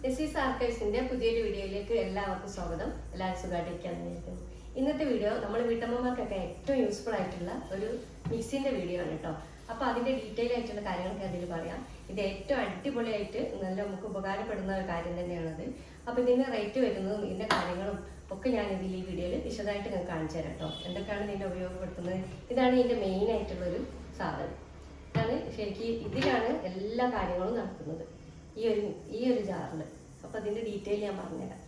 S ആർക്കൈവ്സിന്റെ പുതിയൊരു വീഡിയോയിലേക്ക് എല്ലാവർക്കും സ്വാഗതം. എല്ലാവരും സുഖമായിട്ടിരിക്കാന്ന് വിചാരിക്കുന്നു. ഇന്നത്തെ വീഡിയോ നമ്മൾ വീട്ടമ്മമാർക്കൊക്കെ ഏറ്റവും യൂസ്ഫുൾ ആയിട്ടുള്ള ഒരു മിക്സിന്റെ വീഡിയോ ആണ് കേട്ടോ. അപ്പോൾ അതിന്റെ ഡീറ്റെയിൽ ആയിട്ടുള്ള കാര്യങ്ങളൊക്കെ അതിൽ പറയാം. ഇത് ഏറ്റവും അടിപൊളിയായിട്ട് നല്ല നമുക്ക് ഉപകാരപ്പെടുന്ന ഒരു കാര്യം തന്നെയാണത്. അപ്പോൾ ഇതിന്റെ റേറ്റ് വരുന്നതും ഇതിന്റെ കാര്യങ്ങളും ഒക്കെ ഞാൻ ഇതിൽ ഈ വീഡിയോയിൽ വിശദമായിട്ട് നിങ്ങൾക്ക് കാണിച്ചു തരാം കേട്ടോ. എന്തൊക്കെയാണ് ഇതിന്റെ ഉപയോഗപ്പെടുത്തുന്നത്. ഇതാണ് ഇതിന്റെ മെയിൻ ആയിട്ടുള്ളൊരു സാധനം. ഇതാണ് ശരിക്കും ഇതിലാണ് എല്ലാ കാര്യങ്ങളും നടക്കുന്നത് ഈ ഒരു ജാറിൽ. അപ്പോൾ അതിൻ്റെ ഡീറ്റെയിൽ ഞാൻ പറഞ്ഞുതരാം.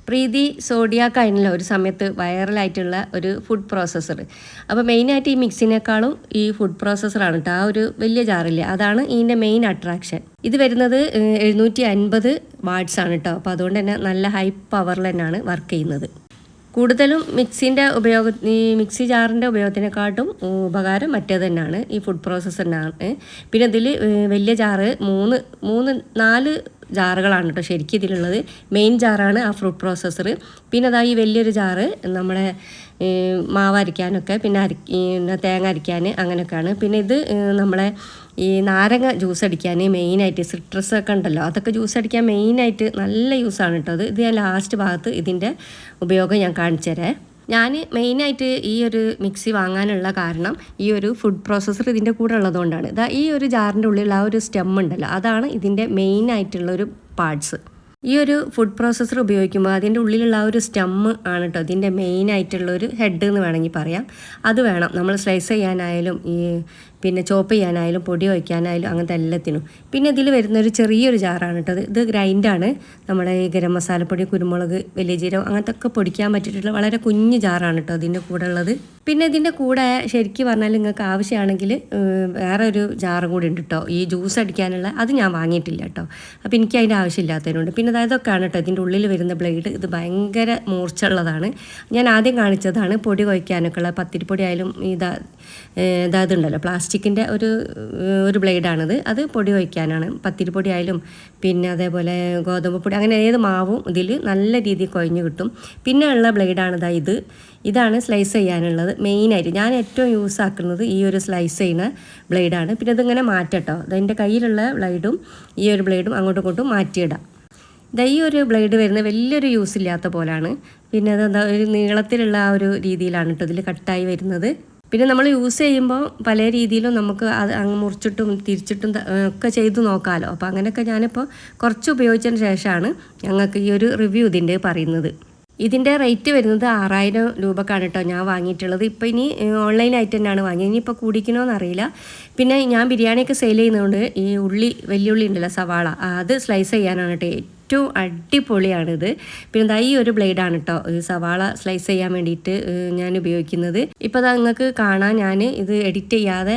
പ്രീതി സോഡിയാക്ക് ആയിരുന്നല്ലോ ഒരു സമയത്ത് വൈറലായിട്ടുള്ള ഒരു ഫുഡ് പ്രോസസ്സർ. അപ്പോൾ മെയിനായിട്ട് ഈ മിക്സിനേക്കാളും ഈ ഫുഡ് പ്രോസസ്സറാണ് കേട്ടോ. ആ ഒരു വലിയ ജാറില്ലേ, അതാണ് ഇതിൻ്റെ മെയിൻ അട്രാക്ഷൻ. ഇത് വരുന്നത് 750 വാട്ട്സ് ആണ് കേട്ടോ. അപ്പോൾ അതുകൊണ്ട് തന്നെ നല്ല ഹൈ പവറിൽ തന്നെയാണ് വർക്ക് ചെയ്യുന്നത്. കൂടുതലും ഈ മിക്സി ജാറിൻ്റെ ഉപയോഗത്തിനെക്കാട്ടും ഉപകാരം മറ്റേത് തന്നെയാണ്, ഈ ഫുഡ് പ്രോസസ്സറിനാണ്. പിന്നെ ഇതിൽ വലിയ ജാറ് 4 ജാറുകളാണ് കേട്ടോ ശരിക്കും ഇതിലുള്ളത്. മെയിൻ ജാറാണ് ആ ഫ്രൂട്ട് പ്രോസസ്സർ. പിന്നെ അതാ ഈ വലിയൊരു ജാറ് നമ്മുടെ മാവ് അരിക്കാനൊക്കെ, പിന്നെ തേങ്ങ അരിക്കാൻ അങ്ങനെയൊക്കെയാണ്. പിന്നെ ഇത് നമ്മളെ ഈ നാരങ്ങ ജ്യൂസ് അടിക്കാൻ മെയിനായിട്ട്, സിട്രസ് ഒക്കെ ഉണ്ടല്ലോ, അതൊക്കെ ജ്യൂസ് അടിക്കാൻ മെയിനായിട്ട് നല്ല യൂസാണ് കേട്ടോ. ഇത് ഞാൻ ലാസ്റ്റ് ഭാഗത്ത് ഇതിൻ്റെ ഉപയോഗം ഞാൻ കാണിച്ചു തരാം. ഞാൻ മെയിനായിട്ട് ഈ ഒരു മിക്സി വാങ്ങാനുള്ള കാരണം ഈ ഒരു ഫുഡ് പ്രോസസ്സർ ഇതിൻ്റെ കൂടെ ഉള്ളതുകൊണ്ടാണ്. ഈ ഒരു ജാറിൻ്റെ ഉള്ളിലുള്ള ആ ഒരു സ്റ്റെം ഉണ്ടല്ലോ, അതാണ് ഇതിൻ്റെ മെയിനായിട്ടുള്ളൊരു പാർട്സ്. ഈ ഒരു ഫുഡ് പ്രോസസ്സർ ഉപയോഗിക്കുമ്പോൾ അതിൻ്റെ ഉള്ളിലുള്ള ആ ഒരു സ്റ്റെം ആണ് കേട്ടോ ഇതിൻ്റെ മെയിനായിട്ടുള്ളൊരു ഹെഡ് എന്ന് വേണമെങ്കിൽ പറയാം. അത് വേണം നമ്മൾ സ്ലൈസ് ചെയ്യാനായാലും പിന്നെ ചോപ്പ് ചെയ്യാനായാലും പൊടി വയ്ക്കാനായാലും അങ്ങനത്തെ എല്ലാത്തിനും. പിന്നെ ഇതിൽ വരുന്നൊരു ചെറിയൊരു ജാറാണ് കേട്ടോ. ഇത് ഗ്രൈൻഡാണ്. നമ്മുടെ ഈ ഗരം മസാലപ്പൊടി, കുരുമുളക്, വലിയ ജീരകം അങ്ങനത്തെ ഒക്കെ പൊടിക്കാൻ പറ്റിയിട്ടുള്ള വളരെ കുഞ്ഞു ജാറാണ് കേട്ടോ ഇതിൻ്റെ കൂടെ ഉള്ളത്. പിന്നെ ഇതിൻ്റെ കൂടെ ശരിക്കും പറഞ്ഞാൽ നിങ്ങൾക്ക് ആവശ്യമാണെങ്കിൽ വേറെ ഒരു ജാറും കൂടി ഉണ്ട് കേട്ടോ, ഈ ജ്യൂസ് അടിക്കാനുള്ള. അത് ഞാൻ വാങ്ങിയിട്ടില്ല കേട്ടോ. അപ്പോൾ എനിക്ക് അതിൻ്റെ ആവശ്യമില്ലാത്തതിനുണ്ട്. പിന്നെ ഇതൊക്കെയാണ് കേട്ടോ ഇതിൻ്റെ ഉള്ളിൽ വരുന്ന ബ്ലേഡ്. ഇത് ഭയങ്കര മൂർച്ചയുള്ളതാണ്. ഞാൻ ആദ്യം കാണിച്ചതാണ് പൊടി കുഴയ്ക്കാനൊക്കെ ഉള്ള, പത്തിരിപ്പൊടി ആയാലും ഇതുണ്ടല്ലോ പ്ലാസ്റ്റിക്കിൻ്റെ ഒരു ബ്ലേഡാണിത്. അത് പൊടി വയ്ക്കാനാണ്. പത്തിരിപ്പൊടി ആയാലും പിന്നെ അതേപോലെ ഗോതമ്പ് പൊടി, അങ്ങനെ ഏത് മാവും ഇതിൽ നല്ല രീതിയിൽ കുഴഞ്ഞ് കിട്ടും. പിന്നെ ഉള്ള ബ്ലേഡാണ് ഇതാണ് സ്ലൈസ് ചെയ്യാനുള്ളത്. മെയിനായിട്ട് ഞാൻ ഏറ്റവും യൂസ് ആക്കുന്നത് ഈ ഒരു സ്ലൈസ് ചെയ്യുന്ന ബ്ലേഡാണ്. പിന്നെ ഇതിങ്ങനെ മാറ്റട്ടോ, അതിൻ്റെ കയ്യിലുള്ള ബ്ലേഡും ഈ ഒരു ബ്ലേഡും അങ്ങോട്ടും ഇങ്ങോട്ടും മാറ്റിയിടാം. ഈ ഒരു ബ്ലേഡ് വരുന്നത് വലിയൊരു യൂസ് ഇല്ലാത്ത പോലാണ്. പിന്നെ അതെന്താ ഒരു നീളത്തിലുള്ള ആ ഒരു രീതിയിലാണ് കേട്ടോ ഇതിൽ കട്ടായി വരുന്നത്. പിന്നെ നമ്മൾ യൂസ് ചെയ്യുമ്പോൾ പല രീതിയിലും നമുക്ക് അത് അങ്ങ് മുറിച്ചിട്ടും തിരിച്ചിട്ടും ഒക്കെ ചെയ്ത് നോക്കാമല്ലോ. അപ്പോൾ അങ്ങനെയൊക്കെ ഞാനിപ്പോൾ കുറച്ച് ഉപയോഗിച്ചതിന് ശേഷമാണ് ഞങ്ങൾക്ക് ഈ ഒരു റിവ്യൂ ഇതിൻ്റെ പറയുന്നത്. ഇതിൻ്റെ റേറ്റ് വരുന്നത് 6000 രൂപക്കാണ് കേട്ടോ ഞാൻ വാങ്ങിയിട്ടുള്ളത്. ഇപ്പോൾ ഇനി ഓൺലൈനായിട്ട് തന്നെയാണ് വാങ്ങിയത്. ഇനിയിപ്പോൾ കൂടിക്കണമെന്നറിയില്ല. പിന്നെ ഞാൻ ബിരിയാണിയൊക്കെ സെയിൽ ചെയ്യുന്നതുകൊണ്ട് ഈ വലിയ ഉള്ളി ഉണ്ടല്ലോ, സവാള, അത് സ്ലൈസ് ചെയ്യാനാണ് കേട്ടോ ഏറ്റവും അടിപൊളിയാണിത്. പിന്നെ ഈ ഒരു ബ്ലേഡാണ് കേട്ടോ ഈ സവാള സ്ലൈസ് ചെയ്യാൻ വേണ്ടിയിട്ട് ഞാൻ ഉപയോഗിക്കുന്നത്. ഇപ്പോൾ നിങ്ങൾക്ക് കാണാൻ ഞാൻ ഇത് എഡിറ്റ് ചെയ്യാതെ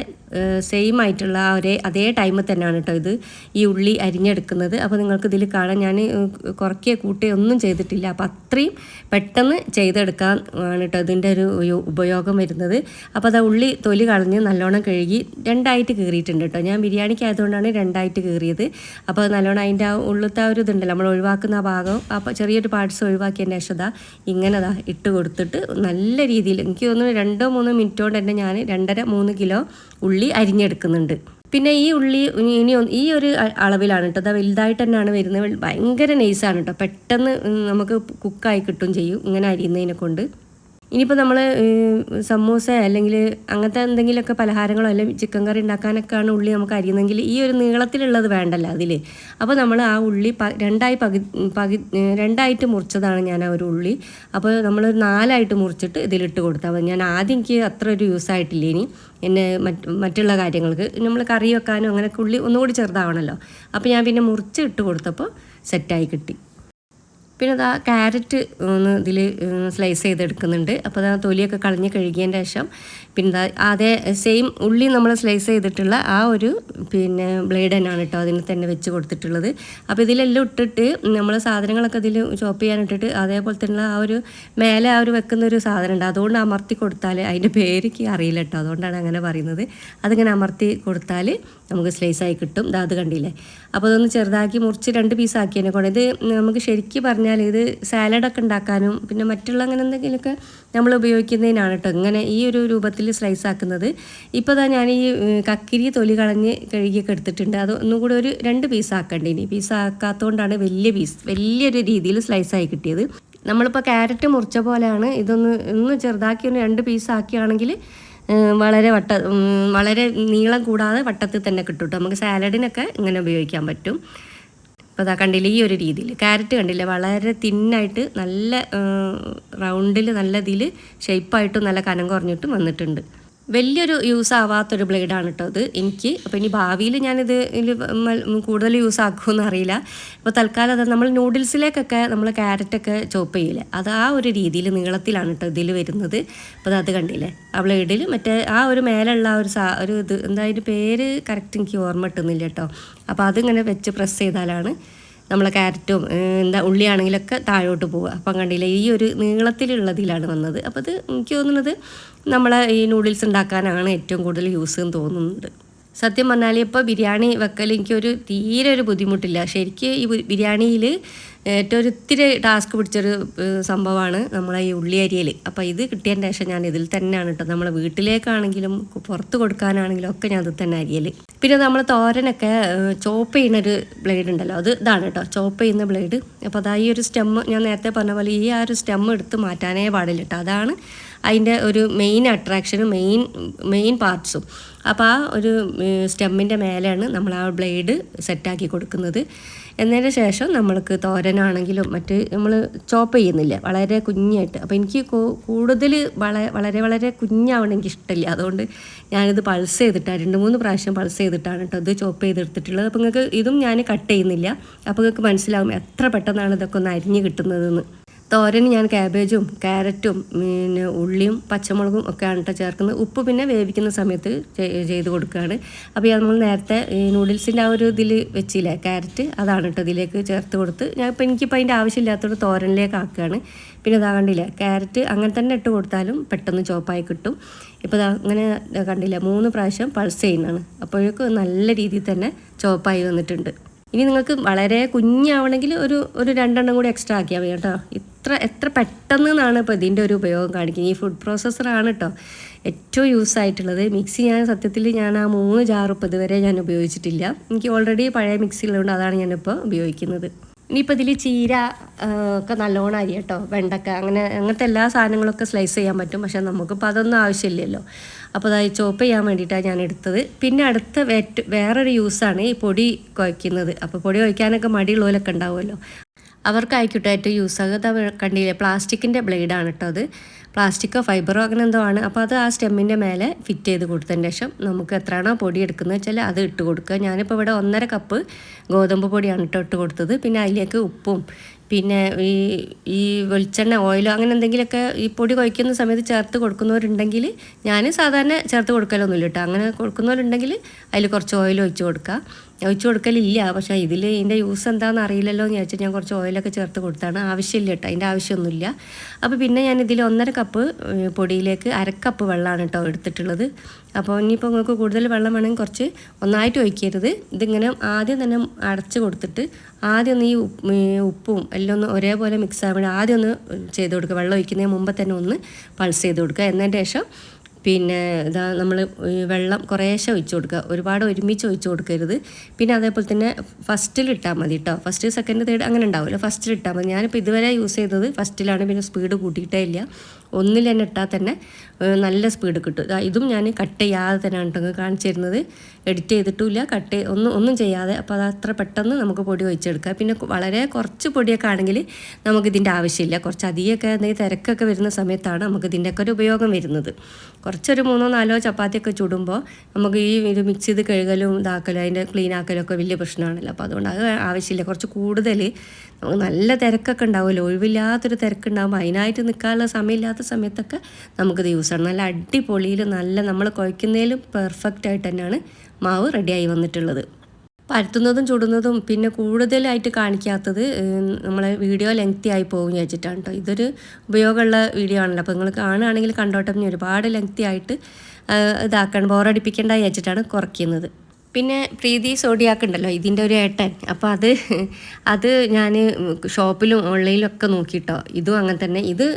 സെയിം ആയിട്ടുള്ള അതേ ടൈമിൽ തന്നെയാണ് കേട്ടോ ഈ ഉള്ളി അരിഞ്ഞെടുക്കുന്നത്. അപ്പോൾ നിങ്ങൾക്ക് ഇതിൽ കാണാൻ ഞാൻ കുറയ്ക്കുകയോ കൂട്ടുകയോ ഒന്നും ചെയ്തിട്ടില്ല. അപ്പോൾ അത്രയും പെട്ടെന്ന് ചെയ്തെടുക്കാൻ ആണ് കേട്ടോ ഇതിൻ്റെ ഒരു ഉപയോഗം വരുന്നത്. അപ്പോൾ ഉള്ളി തൊലി കളഞ്ഞ് നല്ലോണം കഴുകി 2ആയിട്ട് കീറിയിട്ടുണ്ട് കേട്ടോ. ഞാൻ ബിരിയാണിക്ക് ആയതുകൊണ്ടാണ് 2ആയിട്ട് കീറിയത്. അപ്പോൾ നല്ലോണം അതിൻ്റെ ആ ഉള്ളിലത്തെ ആ ഒരു ഇതുണ്ടല്ലോ, നമ്മൾ ഒഴിവാക്കുന്ന ആ ഭാഗം, അപ്പോൾ ചെറിയൊരു പാർട്സ് ഒഴിവാക്കിയതിൻ്റെ ശേഷം ഇങ്ങനെ ഇട്ട് കൊടുത്തിട്ട് നല്ല രീതിയിൽ, എനിക്ക് തോന്നുന്നു 2-3 മിനിറ്റ് കൊണ്ട് തന്നെ ഞാൻ 2.5-3 കിലോ ഉള്ളി അരിഞ്ഞെടുക്കുന്നുണ്ട്. പിന്നെ ഈ ഉള്ളി ഈ ഒരു അളവിലാണ് കേട്ടോ, വലുതായിട്ട് തന്നെയാണ് വരുന്നത്. ഭയങ്കര നൈസാണ് കേട്ടോ, പെട്ടെന്ന് നമുക്ക് കുക്കായി കിട്ടും ചെയ്യും ഇങ്ങനെ അരിയുന്നതിനെ കൊണ്ട്. ഇനിയിപ്പോൾ നമ്മൾ സമൂസ അല്ലെങ്കിൽ അങ്ങനത്തെ എന്തെങ്കിലുമൊക്കെ പലഹാരങ്ങളോ അല്ലെങ്കിൽ ചിക്കൻ കറി ഉണ്ടാക്കാനൊക്കെയാണ് ഉള്ളി നമുക്ക് അരിയുന്നെങ്കിൽ ഈ ഒരു നീളത്തിലുള്ളത് വേണ്ടല്ലോ അതിൽ. അപ്പോൾ നമ്മൾ ആ ഉള്ളി 2ആയിട്ട് മുറിച്ചതാണ് ഞാൻ ആ ഒരു ഉള്ളി. അപ്പോൾ നമ്മൾ 4ആയിട്ട് മുറിച്ചിട്ട് ഇതിലിട്ട് കൊടുത്താൽ മതി. ഞാൻ ആദ്യം എനിക്ക് അത്ര ഒരു യൂസ് ആയിട്ടില്ല. ഇനി എന്നെ മറ്റുള്ള കാര്യങ്ങൾക്ക് നമ്മൾ കറി വെക്കാനും അങ്ങനെയൊക്കെ ഉള്ളി ഒന്നുകൂടി ചെറുതാവണമല്ലോ. അപ്പോൾ ഞാൻ പിന്നെ മുറിച്ച് ഇട്ട് കൊടുത്തപ്പോൾ സെറ്റായി കിട്ടി. പിന്നെ ക്യാരറ്റ് ഒന്ന് ഇതിൽ സ്ലൈസ് ചെയ്തെടുക്കുന്നുണ്ട്. അപ്പോൾ തൊലിയൊക്കെ കളഞ്ഞ് കഴുകിയതിൻ്റെ ശേഷം പിന്നെ അതേ സെയിം ഉള്ളി നമ്മൾ സ്ലൈസ് ചെയ്തിട്ടുള്ള ആ ഒരു പിന്നെ ബ്ലേഡ് തന്നെയാണ് കേട്ടോ അതിന് തന്നെ വെച്ച് കൊടുത്തിട്ടുള്ളത്. അപ്പോൾ ഇതിലെല്ലാം ഇട്ടിട്ട് നമ്മൾ സാധനങ്ങളൊക്കെ ഇതിൽ ചോപ്പ് ചെയ്യാനിട്ടിട്ട് അതേപോലെ തന്നെ ആ ഒരു മേലെ ആ ഒരു വെക്കുന്ന ഒരു സാധനം ഉണ്ട്, അതുകൊണ്ട് അമർത്തി കൊടുത്താൽ, അതിൻ്റെ പേരിക്ക് അറിയില്ല കേട്ടോ, അതുകൊണ്ടാണ് അങ്ങനെ പറയുന്നത്. അതിങ്ങനെ അമർത്തി കൊടുത്താൽ നമുക്ക് സ്ലൈസായി കിട്ടും. അത് കണ്ടില്ലേ. അപ്പോൾ അതൊന്ന് ചെറുതാക്കി മുറിച്ച് 2 പീസാക്കിയതിനെ കൊണ്ട് ഇത് നമുക്ക് ശരിക്കും പറഞ്ഞാൽ കഴിഞ്ഞാൽ ഇത് സാലഡൊക്കെ ഉണ്ടാക്കാനും പിന്നെ മറ്റുള്ള അങ്ങനെ എന്തെങ്കിലുമൊക്കെ നമ്മൾ ഉപയോഗിക്കുന്നതിനാണ് കേട്ടോ ഇങ്ങനെ ഈ ഒരു രൂപത്തിൽ സ്ലൈസ് ആക്കുന്നത്. ഇപ്പോൾ ഞാൻ ഈ കക്കിരി തൊലി കളഞ്ഞ് കഴുകിയൊക്കെ എടുത്തിട്ടുണ്ട്. അത് ഒന്നും കൂടി ഒരു 2 പീസ് ആക്കേണ്ടി. പീസ് ആക്കാത്തതുകൊണ്ടാണ് വലിയൊരു രീതിയിൽ സ്ലൈസായി കിട്ടിയത്. നമ്മളിപ്പോൾ ക്യാരറ്റ് മുറിച്ച പോലെയാണ് ഒന്ന് ചെറുതാക്കി 2 പീസ് ആക്കിയാണെങ്കിൽ വളരെ നീളം കൂടാതെ വട്ടത്തിൽ തന്നെ കിട്ടും കേട്ടോ. നമുക്ക് സാലഡിനൊക്കെ ഇങ്ങനെ ഉപയോഗിക്കാൻ പറ്റും. അപ്പോൾ അതാ കണ്ടില്ല ഈ ഒരു രീതിയിൽ ക്യാരറ്റ് കണ്ടില്ല വളരെ തിന്നായിട്ട് നല്ല റൗണ്ടിൽ നല്ല ഇതിൽ ഷേപ്പായിട്ടും നല്ല കനം കുറഞ്ഞിട്ടും വന്നിട്ടുണ്ട്. വലിയൊരു യൂസ് ആവാത്തൊരു ബ്ലേഡാണ് കേട്ടോ ഇത് എനിക്ക്. അപ്പോൾ ഇനി ഭാവിയിൽ ഞാനിത് കൂടുതൽ യൂസ് ആക്കുമെന്ന് അറിയില്ല. ഇപ്പോൾ തൽക്കാലം അത് നമ്മൾ നൂഡിൽസിലേക്കൊക്കെ നമ്മൾ ക്യാരറ്റൊക്കെ ചോപ്പ് ചെയ്യില്ലേ, അത് ആ ഒരു രീതിയിൽ നീളത്തിലാണ് കേട്ടോ ഇതിൽ വരുന്നത്. അപ്പോൾ അത് കണ്ടില്ലേ ആ ബ്ലേഡിൽ മറ്റേ ആ ഒരു മേലുള്ള ഒരു ഇത് എന്താ അതിൻ്റെ പേര് കറക്റ്റ് എനിക്ക് ഓർമ്മ കിട്ടുന്നില്ല കേട്ടോ. അപ്പോൾ അതിങ്ങനെ വെച്ച് പ്രസ് ചെയ്താലാണ് നമ്മളെ ക്യാരറ്റും ഉള്ളിയാണെങ്കിലൊക്കെ താഴോട്ട് പോവുക. അപ്പം കണ്ടില്ലേ ഈ ഒരു നീളത്തിലുള്ളതിലാണ് വന്നത്. അപ്പോൾ അത് എനിക്ക് തോന്നുന്നത് നമ്മളെ ഈ നൂഡിൽസ് ഉണ്ടാക്കാനാണ് ഏറ്റവും കൂടുതൽ യൂസ് എന്ന് തോന്നുന്നുണ്ട്. സത്യം പറഞ്ഞാൽ ഇപ്പോൾ ബിരിയാണി വെക്കൽ എനിക്കൊരു തീരെ ഒരു ബുദ്ധിമുട്ടില്ല. ശരിക്കും ഈ ബിരിയാണിയിൽ ഏറ്റവും ഇത്തിരി ടാസ്ക് പിടിച്ചൊരു സംഭവമാണ് നമ്മളെ ഈ ഉള്ളി അരിയൽ. അപ്പോൾ ഇത് കിട്ടിയതിൻ്റെ ശേഷം ഞാൻ ഇതിൽ തന്നെയാണ് കേട്ടോ നമ്മളെ വീട്ടിലേക്കാണെങ്കിലും പുറത്ത് കൊടുക്കാനാണെങ്കിലും ഒക്കെ ഞാൻ ഇതിൽ തന്നെ അരിയൽ. പിന്നെ നമ്മൾ തോരനൊക്കെ ചോപ്പ് ചെയ്യുന്നൊരു ബ്ലേഡ് ഉണ്ടല്ലോ, അത് ഇതാണ് കേട്ടോ ചോപ്പ് ചെയ്യുന്ന ബ്ലേഡ്. അപ്പോൾ അതാ ഈ ഒരു സ്റ്റെമ്മ് ഞാൻ നേരത്തെ പറഞ്ഞ പോലെ ഈ ആ ഒരു സ്റ്റെമ്മ് എടുത്ത് മാറ്റാനേ പാടില്ല കേട്ടോ. അതാണ് അതിൻ്റെ ഒരു മെയിൻ അട്രാക്ഷനും മെയിൻ പാർട്സും. അപ്പോൾ ആ ഒരു സ്റ്റെമ്മിൻ്റെ മേലെയാണ് നമ്മൾ ആ ബ്ലേഡ് സെറ്റാക്കി കൊടുക്കുന്നത്. എന്നതിന് ശേഷം നമ്മൾക്ക് തോരനാണെങ്കിലും നമ്മൾ ചോപ്പ് ചെയ്യുന്നില്ല വളരെ കുഞ്ഞായിട്ട്. അപ്പോൾ എനിക്ക് കൂടുതൽ വളരെ കുഞ്ഞാവണം എനിക്കിഷ്ടമില്ല. അതുകൊണ്ട് ഞാനിത് പൾസ് ചെയ്തിട്ടാണ് 2-3 പ്രാവശ്യം പൾസ് ചെയ്തിട്ടാണ് കേട്ടോ ഇത് ചോപ്പ് ചെയ്തെടുത്തിട്ടുള്ളത്. അപ്പോൾ നിങ്ങൾക്ക് ഇതും ഞാൻ കട്ട് ചെയ്യുന്നില്ല. അപ്പോൾ നിങ്ങൾക്ക് മനസ്സിലാവും എത്ര പെട്ടെന്നാണ് ഇതൊക്കെ ഒന്ന് അരിഞ്ഞ് കിട്ടുന്നതെന്ന്. തോരന് ഞാൻ ക്യാബേജും ക്യാരറ്റും പിന്നെ ഉള്ളിയും പച്ചമുളകും ഒക്കെയാണ് കേട്ടോ ചേർക്കുന്നത്. ഉപ്പ് പിന്നെ വേവിക്കുന്ന സമയത്ത് ചെയ്ത് കൊടുക്കുകയാണ്. അപ്പോൾ നമ്മൾ നേരത്തെ ഈ നൂഡിൽസിൻ്റെ ആ ഒരു ഇതിൽ വെച്ചില്ലേ ക്യാരറ്റ്, അതാണ് കേട്ടോ ഇതിലേക്ക് ചേർത്ത് കൊടുത്ത് എനിക്കിപ്പോൾ അതിൻ്റെ ആവശ്യമില്ലാത്തതുകൊണ്ട് തോരനിലേക്ക് ആക്കുകയാണ്. പിന്നെ ഇതാ കണ്ടില്ലേ ക്യാരറ്റ് അങ്ങനെ തന്നെ ഇട്ട് കൊടുത്താലും പെട്ടെന്ന് ചോപ്പായി കിട്ടും. ഇപ്പോൾ അങ്ങനെ കണ്ടില്ല 3 പ്രാവശ്യം പൾസ് ചെയ്യുന്നതാണ്. അപ്പോഴേക്കും നല്ല രീതിയിൽ തന്നെ ചോപ്പായി വന്നിട്ടുണ്ട്. ഇനി നിങ്ങൾക്ക് വളരെ കുഞ്ഞാവണമെങ്കിൽ ഒരു 2 കൂടി എക്സ്ട്രാ ആക്കിയാൽ മതി കേട്ടോ. എത്ര പെട്ടെന്നാണ് ഇപ്പോൾ ഇതിൻ്റെ ഒരു ഉപയോഗം കാണിക്കുന്നത്. ഈ ഫുഡ് പ്രോസസ്സറാണ് കേട്ടോ ഏറ്റവും യൂസ് ആയിട്ടുള്ളത്. മിക്സി സത്യത്തിൽ ഞാൻ ആ 3 ജാർ ഇപ്പോൾ ഇതുവരെ ഞാൻ ഉപയോഗിച്ചിട്ടില്ല. എനിക്ക് ഓൾറെഡി പഴയ മിക്സി ഉള്ളതുകൊണ്ട് അതാണ് ഞാനിപ്പോൾ ഉപയോഗിക്കുന്നത്. ഇനിയിപ്പോൾ ഇതിൽ ചീര ഒക്കെ നല്ലോണം അരി കേട്ടോ, വെണ്ടക്ക അങ്ങനത്തെ എല്ലാ സാധനങ്ങളൊക്കെ സ്ലൈസ് ചെയ്യാൻ പറ്റും. പക്ഷേ നമുക്കിപ്പോൾ അതൊന്നും ആവശ്യമില്ലല്ലോ. അപ്പോൾ അതായത് ചോപ്പ് ചെയ്യാൻ വേണ്ടിയിട്ടാണ് ഞാൻ എടുത്തത്. പിന്നെ അടുത്ത വേറൊരു യൂസാണ് ഈ പൊടി കുഴയ്ക്കുന്നത്. അപ്പോൾ പൊടി കുഴയ്ക്കാനൊക്കെ മടിയുള്ളവരൊക്കെ ഉണ്ടാവുമല്ലോ, അവർക്കായിക്കോട്ടെ ഏറ്റവും യൂസ് ആകുന്നത് കണ്ടില്ലേ പ്ലാസ്റ്റിക്കിൻ്റെ ബ്ലേഡാണ് കേട്ടോ. അത് പ്ലാസ്റ്റിക്കോ ഫൈബറോ അങ്ങനെ എന്തോ ആണ്. അപ്പോൾ അത് ആ സ്റ്റെമ്മിൻ്റെ മേലെ ഫിറ്റ് ചെയ്ത് കൊടുത്തതിന് ശേഷം നമുക്ക് എത്രയാണോ പൊടി എടുക്കുന്നത് വെച്ചാൽ അത് ഇട്ട് കൊടുക്കുക. ഞാനിപ്പോൾ ഇവിടെ 1.5 കപ്പ് ഗോതമ്പ് പൊടിയാണ് ഇട്ട് കൊടുത്തത്. പിന്നെ അതിലേക്ക് ഉപ്പും പിന്നെ ഈ വെളിച്ചെണ്ണ ഓയിലോ അങ്ങനെ എന്തെങ്കിലുമൊക്കെ ഈ പൊടി കുഴയ്ക്കുന്ന സമയത്ത് ചേർത്ത് കൊടുക്കുന്നവരുണ്ടെങ്കിൽ, ഞാൻ സാധാരണ ചേർത്ത് കൊടുക്കലൊന്നുമില്ല കേട്ടോ. അങ്ങനെ കൊടുക്കുന്നവരുണ്ടെങ്കിൽ അതിൽ കുറച്ച് ഓയിൽ ഒഴിച്ച് കൊടുക്കലില്ല. പക്ഷേ ഇതിൻ്റെ യൂസ് എന്താണെന്ന് അറിയില്ലല്ലോ എന്ന് ചോദിച്ചാൽ ഞാൻ കുറച്ച് ഓയിലൊക്കെ ചേർത്ത് കൊടുത്താണ്. ആവശ്യമില്ല കേട്ടോ, അതിൻ്റെ ആവശ്യമൊന്നുമില്ല. അപ്പോൾ പിന്നെ ഞാൻ ഇതിൽ 1.5 കപ്പ് പൊടിയിലേക്ക് 1/2 കപ്പ് വെള്ളമാണ് കേട്ടോ എടുത്തിട്ടുള്ളത്. അപ്പോൾ ഇനിയിപ്പോൾ നിങ്ങൾക്ക് കൂടുതൽ വെള്ളം വേണമെങ്കിൽ കുറച്ച് ഒന്നായിട്ട് ഒഴിക്കരുത്. ഇതിങ്ങനെ ആദ്യം തന്നെ അടച്ച് കൊടുത്തിട്ട് ആദ്യം ഒന്ന് ഈ ഉപ്പും എല്ലാം ഒന്ന് ഒരേപോലെ മിക്സ് ആവാൻ ആദ്യം ഒന്ന് ചെയ്ത് കൊടുക്കുക. വെള്ളം ഒഴിക്കുന്നതിന് മുമ്പ് തന്നെ ഒന്ന് പൾസ് ചെയ്ത് കൊടുക്കുക. എന്നതിന് ശേഷം പിന്നെ നമ്മൾ വെള്ളം കുറേശ്ശെ ഒഴിച്ച് കൊടുക്കുക, ഒരുപാട് ഒരുമിച്ച് ഒഴിച്ച് കൊടുക്കരുത്. പിന്നെ അതേപോലെ തന്നെ ഫസ്റ്റിലിട്ടാൽ മതി കേട്ടോ. ഫസ്റ്റ് സെക്കൻഡ് തേർഡ് അങ്ങനെ ഉണ്ടാവുമല്ലോ, ഫസ്റ്റിലിട്ടാൽ മതി. ഞാനിപ്പോൾ ഇതുവരെ യൂസ് ചെയ്തത് ഫസ്റ്റിലാണ്. പിന്നെ സ്പീഡ് കൂട്ടിയിട്ടേ ഇല്ല. 1 തന്നെ ഇട്ടാൽ തന്നെ നല്ല സ്പീഡ് കിട്ടും. ഇതും ഞാൻ കട്ട് ചെയ്യാതെ തന്നെയാണ് കേട്ടോ കാണിച്ചു തരുന്നത്. എഡിറ്റ് ചെയ്തിട്ടുമില്ല, ഒന്നും ചെയ്യാതെ. അപ്പോൾ അത് അത്ര പെട്ടെന്ന് നമുക്ക് പൊടി ഒഴിച്ചെടുക്കാം. പിന്നെ വളരെ കുറച്ച് പൊടിയൊക്കെ ആണെങ്കിൽ നമുക്കിതിൻ്റെ ആവശ്യമില്ല. കുറച്ച് അധികമൊക്കെ എന്തെങ്കിലും തിരക്കൊക്കെ വരുന്ന സമയത്താണ് നമുക്ക് ഇതിൻ്റെയൊക്കെ ഒരു ഉപയോഗം വരുന്നത്. കുറച്ചൊരു 3-4 ചപ്പാത്തിയൊക്കെ ചുടുമ്പോൾ നമുക്ക് ഇത് മിക്സ് ചെയ്ത് കഴുകലും ഇതാക്കലും അതിൻ്റെ ക്ലീൻ ആക്കലും ഒക്കെ വലിയ പ്രശ്നമാണല്ലോ. അപ്പോൾ അതുകൊണ്ട് അത് ആവശ്യമില്ല. കുറച്ച് കൂടുതൽ നമുക്ക് നല്ല തിരക്കൊക്കെ ഉണ്ടാവുമല്ലോ, ഒഴിവില്ലാത്തൊരു തിരക്കുണ്ടാകുമ്പോൾ അതിനായിട്ട് നിൽക്കാനുള്ള സമയമില്ലാത്ത സമയത്തൊക്കെ നമുക്കിത് യൂസാണ്. നല്ല അടിപൊളിയിൽ നമ്മൾ കുഴയ്ക്കുന്നതിലും പെർഫെക്റ്റ് ആയിട്ട് തന്നെയാണ് മാവ് റെഡിയായി വന്നിട്ടുള്ളത്. പരത്തുന്നതും ചുടുന്നതും പിന്നെ കൂടുതലായിട്ട് കാണിക്കാത്തത് നമ്മളെ വീഡിയോ ലെങ്തി ആയി പോകും വെച്ചിട്ടാണ് കേട്ടോ. ഇതൊരു ഉപയോഗമുള്ള വീഡിയോ ആണല്ലോ. അപ്പോൾ നിങ്ങൾ കാണുകയാണെങ്കിൽ കണ്ടോട്ടെ. ഒരുപാട് ലെങ്തി ആയിട്ട് ഇതാക്കാൻ ബോറടിപ്പിക്കേണ്ട വെച്ചിട്ടാണ് കുറയ്ക്കുന്നത്. പിന്നെ പ്രീതി സോഡിയാക്ക് ഉണ്ടല്ലോ, ഇതിൻ്റെ ഒരു ഏട്ടൻ. അപ്പോൾ അത് ഞാൻ ഷോപ്പിലും ഓൺലൈനിലും ഒക്കെ നോക്കിയിട്ടോ. ഇതും അങ്ങനെ തന്നെ. ഇത്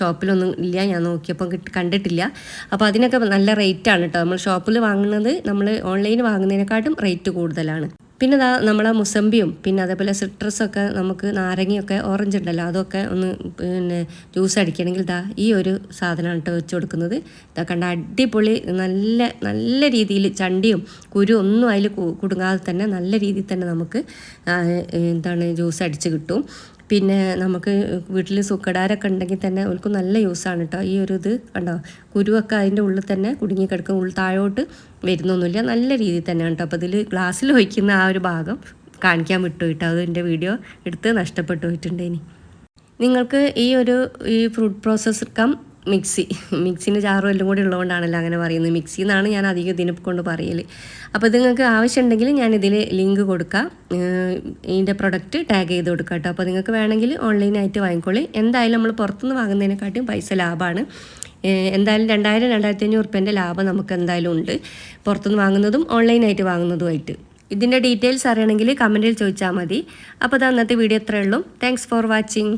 ഷോപ്പിലൊന്നും ഇല്ല, ഞാൻ നോക്കിയപ്പോൾ കണ്ടിട്ടില്ല. അപ്പോൾ അതിനൊക്കെ നല്ല റേറ്റാണ് കേട്ടോ. നമ്മൾ ഷോപ്പിൽ വാങ്ങുന്നത് നമ്മൾ ഓൺലൈനിൽ വാങ്ങുന്നതിനെക്കാട്ടും റേറ്റ് കൂടുതലാണ്. പിന്നെ നമ്മളെ മുസമ്പിയും പിന്നെ അതേപോലെ സിട്രസൊക്കെ, നമുക്ക് നാരങ്ങയൊക്കെ, ഓറഞ്ച് ഉണ്ടല്ലോ, അതൊക്കെ ഒന്ന് പിന്നെ ജ്യൂസ് അടിക്കണമെങ്കിൽ ഈ ഒരു സാധനമാണ് കേട്ടോ വെച്ച് കൊടുക്കുന്നത്. കണ്ട അടിപൊളി, നല്ല നല്ല രീതിയിൽ ചണ്ടിയും കുരു ഒന്നും അതിൽ കുടുങ്ങാതെ തന്നെ നല്ല രീതിയിൽ തന്നെ നമുക്ക് ജ്യൂസ് അടിച്ച് കിട്ടും. പിന്നെ നമുക്ക് വീട്ടിൽ സുക്കടാരൊക്കെ ഉണ്ടെങ്കിൽ തന്നെ അവർക്ക് നല്ല യൂസാണ് കേട്ടോ. ഈ ഒരു ഇത് കണ്ടോ, കുരുവൊക്കെ അതിൻ്റെ ഉള്ളിൽ തന്നെ കുടുങ്ങി കിടക്കും, താഴോട്ട് വരുന്നൊന്നുമില്ല, നല്ല രീതിയിൽ തന്നെയാണ് കേട്ടോ. അപ്പോൾ ഇതിൽ ഗ്ലാസ്സിൽ ഒഴിക്കുന്ന ആ ഒരു ഭാഗം കാണിക്കാൻ വിട്ടു കേട്ടോ. അത് എൻ്റെ വീഡിയോ എടുത്ത് നഷ്ടപ്പെട്ടു പോയിട്ടുണ്ട്. ഇനി നിങ്ങൾക്ക് ഈ ഫ്രൂട്ട് പ്രോസസ്സർ കം മിക്സിൻ്റെ ജാറും എല്ലാം കൂടി ഉള്ളതുകൊണ്ടാണല്ലോ അങ്ങനെ പറയുന്നത്. മിക്സി എന്നാണ് ഞാൻ അധികം ഇതിനെ കൊണ്ട് പറയൽ. അപ്പോൾ ഇത് നിങ്ങൾക്ക് ആവശ്യമുണ്ടെങ്കിൽ ഞാനിതിൽ ലിങ്ക് കൊടുക്കാം, ഇതിൻ്റെ പ്രൊഡക്റ്റ് ടാഗ് ചെയ്ത് കൊടുക്കാം കേട്ടോ. അപ്പോൾ നിങ്ങൾക്ക് വേണമെങ്കിൽ ഓൺലൈനായിട്ട് വാങ്ങിക്കോളി. എന്തായാലും നമ്മൾ പുറത്തുനിന്ന് വാങ്ങുന്നതിനെക്കാട്ടും പൈസ ലാഭമാണ്. എന്തായാലും 2000-2500 റുപ്യേൻ്റെ ലാഭം നമുക്ക് എന്തായാലും ഉണ്ട്, പുറത്തുനിന്ന് വാങ്ങുന്നതും ഓൺലൈനായിട്ട് വാങ്ങുന്നതുമായിട്ട്. ഇതിൻ്റെ ഡീറ്റെയിൽസ് അറിയണമെങ്കിൽ കമൻറ്റിൽ ചോദിച്ചാൽ മതി. അപ്പോൾ അത് അന്നത്തെ വീഡിയോ ഇത്രയേ ഉള്ളൂ. Thanks for watching.